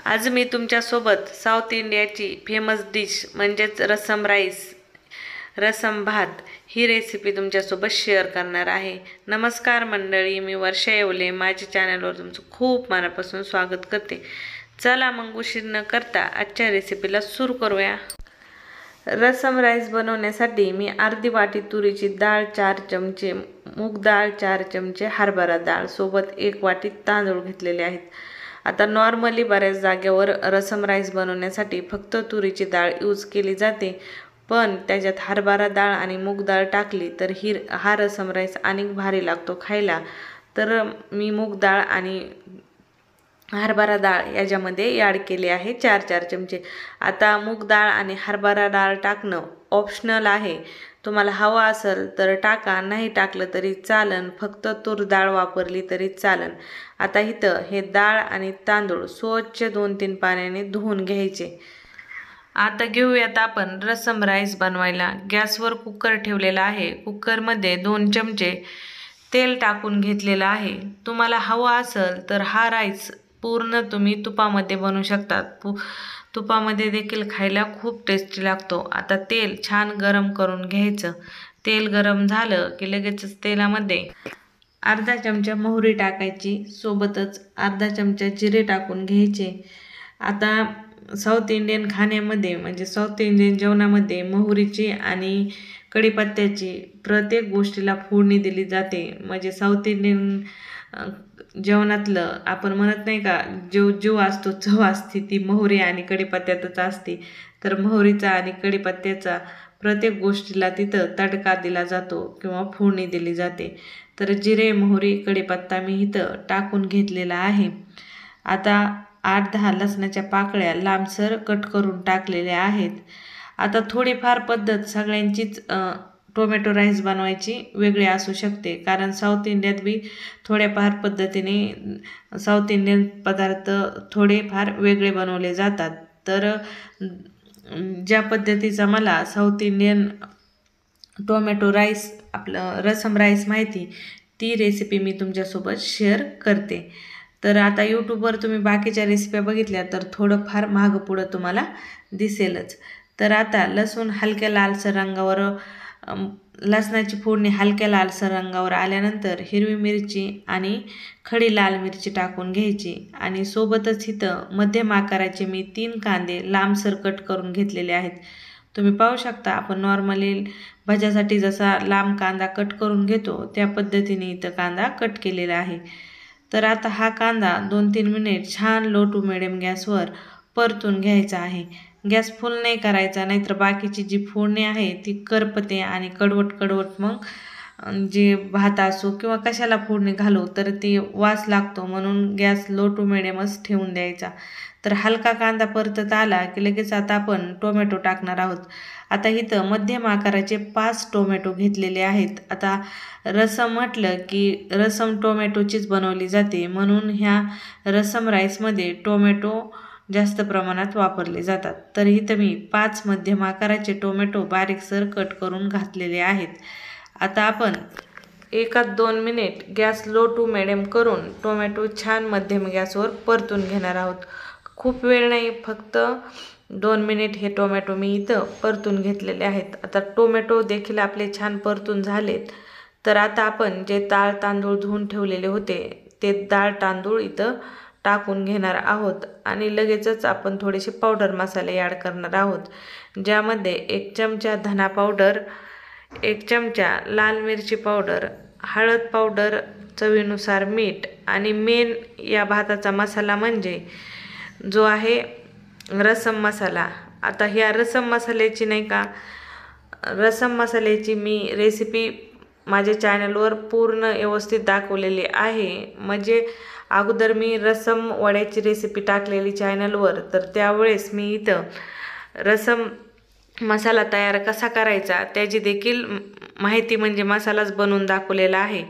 आज मी तुमच्यासोबत साऊथ इंडियाची फेमस डिश म्हणजेच रसम राईस, रसम भात ही रेसिपी तुमच्यासोबत शेअर करणार आहे। नमस्कार मंडळी, मी वर्षा येवले माझ्या चॅनलवर तुमचं खूप मनापासून स्वागत करते। चला मग उशीर न करता आजच्या रेसिपीला सुरू करूया। रसम राईस बनवण्यासाठी मी अर्धी वाटी तुरीची डाळ, 4 चमचे मूग डाळ, 4 चमचे हरभरा डाळ सोबत 1 वाटी तांदूळ घेतलेले आहेत। आता नॉर्मली बऱ्याच जागेवर रसम राईस बनवण्यासाठी फक्त तुरीची डाळ यूज केली जाते, पण त्याच्यात हरभरा डाळ आणि मूग डाळ टाकली तर हा रसम राईस अनेक भारी लागतो खायला। तर मी मूग डाळ आणि हरभरा डाळ याच्यामध्ये ॲड केले आहे 4-4 चमचे। आता मूग डाळ आणि हरभरा डाळ टाकणं ऑप्शनल आहे, तुम्हाला हवा असेल तर टाका, नाही टाकलं तरी चालन, फक्त तूर डाळ वापरली तरी चालन। आता इथं हे डाळ आणि तांदूळ स्वच्छ 2-3 पाण्याने धुवून घ्यायचे। आता घेऊयात आपण रसम राईस बनवायला। गॅसवर कुकर ठेवलेला आहे, कुकरमध्ये 2 चमचे तेल टाकून घेतलेलं आहे। तुम्हाला हवा असेल तर हा राईस पूर्ण तुम्ही तुपामध्ये बनवू शकतात, तुपामध्ये देखील खायला खूप टेस्टी लागतो। आता तेल छान गरम करून घ्यायचं। तेल गरम झालं की लगेचच तेलामध्ये अर्धा चमचा मोहरी टाकायची, सोबतच अर्धा चमचा जिरे टाकून घ्यायचे। आता साऊथ इंडियन खाण्यामध्ये म्हणजे साऊथ इंडियन जेवणामध्ये मोहरीची आणि कढीपत्त्याची प्रत्येक गोष्टीला फोडणी दिली जाते। म्हणजे साऊथ इंडियन जेवणातलं आपण म्हणत नाही का, जीव असतो, चव असते ती मोहरी आणि कढीपत्त्यातच असते। तर मोहरीचा आणि कढीपत्त्याचा प्रत्येक गोष्टीला तिथं तडका दिला जातो किंवा फोडणी दिली जाते। तर जिरे, मोहरी, कढीपत्ता मी इथं टाकून घेतलेला आहे। आता 8-10 लसणाच्या पाकळ्या लांबसर कट करून टाकलेल्या आहेत। आता थोडीफार पद्धत सगळ्यांचीच टोमॅटो राईस बनवायची वेगळी असू शकते, कारण साऊथ इंडियात बी थोड्याफार पद्धतीने साऊथ इंडियन पदार्थ थोडेफार वेगळे बनवले जातात। तर ज्या पद्धतीचा मला साऊथ इंडियन टोमॅटो राईस आपलं रसम राईस माहिती, ती रेसिपी मी तुमच्यासोबत शेअर करते। तर आता यूट्यूबवर तुम्ही बाकीच्या रेसिप्या बघितल्या तर थोडंफार मागं पुढं तुम्हाला दिसेलच। तर आता लसूण हलक्या लालसर रंगावर, लसणाची फोडणी हलक्या लालसर रंगावर आल्यानंतर हिरवी मिरची आणि खडी लाल मिरची टाकून घ्यायची आणि सोबतच इथं मध्यम आकाराचे मी 3 कांदे लांबसर कट करून घेतलेले आहेत। तुम्ही पाहू शकता, आपण नॉर्मली भाज्यासाठी जसा लांब कांदा कट करून घेतो त्या पद्धतीने इथं कांदा कट केलेला आहे। तर आता हा कांदा 2-3 मिनिट छान लो टू मिडियम गॅसवर परतून घ्यायचा आहे। गॅस फुल नाही करायचा, नाहीतर बाकीची जी फोडणी आहे ती करपते आणि कडवट मग जे भात असो किंवा कशाला फोडणी घालू तर ती वास लागतो, म्हणून गॅस लो टू मिडियमच ठेवून द्यायचा। तर हलका कांदा परतत आला की लगेच आता आपण टोमॅटो टाकणार आहोत। आता इथं मध्यम आकाराचे 5 टोमॅटो घेतलेले आहेत। आता रसम म्हटलं की रसम टोमॅटोचीच बनवली जाते, म्हणून ह्या रसम राईसमध्ये टोमॅटो जास्त प्रमाणात वापरले जातात। तर इथं मी 5 मध्यम आकाराचे टोमॅटो बारीकसर कट करून घातलेले आहेत। आता आपण 1-2 minute gas low to medium करून टोमॅटो छान मध्यम गॅसवर परतून घेणार आहोत। खूप वेळ नाही, फक्त 2 मिनिट हे टोमॅटो मी इथं परतून घेतलेले आहेत। आता टोमॅटो देखील आपले छान परतून झालेत। तर आता आपण जे डाळ तांदूळ धुवून ठेवलेले होते ते डाळ तांदूळ इथं टाकून घेणार आहोत आणि लगेचच आपण थोडेसे पावडर मसाले ॲड करणार आहोत, ज्यामध्ये 1 चमचा धना पावडर, 1 चमचा लाल मिरची पावडर, हळद पावडर, चवीनुसार मीठ आणि मेन या भाताचा मसाला म्हणजे जो आहे रसम मसाला। आता ह्या रसम मसाल्याची नाही का, रसम मसाल्याची मी रेसिपी माझ्या चॅनलवर पूर्ण व्यवस्थित दाखवलेली आहे। म्हणजे अगोदर मी रसम वड्याची रेसिपी टाकलेली चॅनलवर, तर त्यावेळेस मी इथं रसम मसाला तयार कसा करायचा त्याची देखील माहिती म्हणजे मसालाच बनवून दाखवलेला आहे।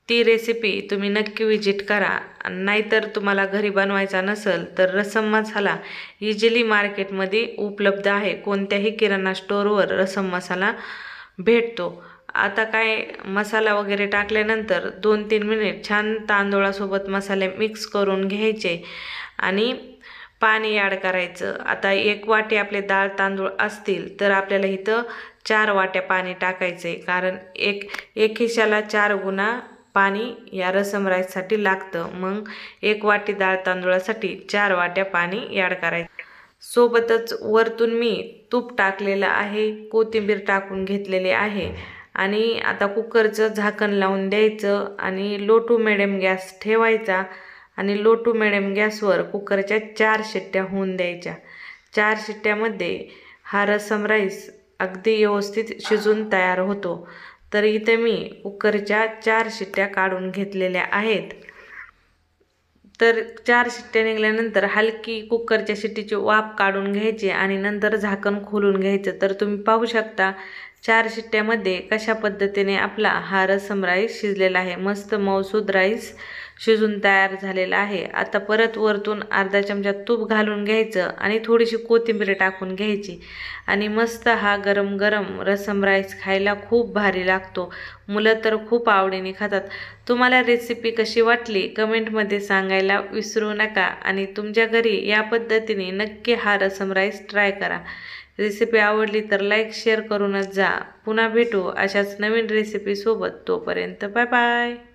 ती रेसिपी तुम्ही नक्की विजिट करा। नाहीतर तुम्हाला घरी बनवायचा नसेल तर रसम मसाला इझिली मार्केटमध्ये उपलब्ध आहे, कोणत्याही किराणा स्टोअरवर रसम मसाला भेटतो। आता काय मसाला वगैरे टाकल्यानंतर 2-3 मिनिट छान तांदूळासोबत मसाले मिक्स करून घ्यायचे आणि पाणी ॲड करायचं. आता 1 वाटी आपले डाळ तांदूळ असतील तर आपल्याला इथं 4 वाट्या पाणी टाकायचं आहे, कारण एक हिशाला 4 गुणा पाणी या रसम राईससाठी लागतं. मग 1 वाटी डाळ तांदूळासाठी 4 वाट्या पाणी ॲड करायचं. सोबतच वरतून मी तूप टाकलेलं आहे, कोथिंबीर टाकून घेतलेली आहे आणि आता कुकरचं झाकण लावून द्यायचं आणि लो टू मिडियम गॅस ठेवायचा आणि लो टू मिडियम गॅसवर कुकरच्या 4 शिट्ट्या होऊन द्यायच्या. 4 शिट्ट्यामध्ये हा रसम राईस अगदी व्यवस्थित शिजून तयार होतो. तर इथे मी कुकरच्या 4 शिट्ट्या काढून घेतलेल्या आहेत. तर 4 शिट्ट्या निघाल्यानंतर हलकी कुकरच्या शिट्टीची वाफ काढून घ्यायची आणि नंतर झाकण खोलून घ्यायचं. तर तुम्ही पाहू शकता 4 शिट्ट्यामध्ये कशा पद्धतीने आपला हा रसम राईस शिजलेला आहे. मस्त मऊसूद राईस शिजून तयार झालेला आहे. आता परत वरतून अर्धा चमचा तूप घालून घ्यायचं आणि थोडीशी कोथिंबीर टाकून घ्यायची आणि मस्त हा गरम गरम रसम राईस खायला खूप भारी लागतो. मुलं तर खूप आवडीने खातात. तुम्हाला रेसिपी कशी वाटली कमेंटमध्ये सांगायला विसरू नका आणि तुमच्या घरी या पद्धतीने नक्की हा रसम राईस ट्राय करा. रेसिपी आवडली तर लाईक शेअर करूनच जा. पुन्हा भेटू अशाच नवीन रेसिपीसोबत. तोपर्यंत बाय बाय.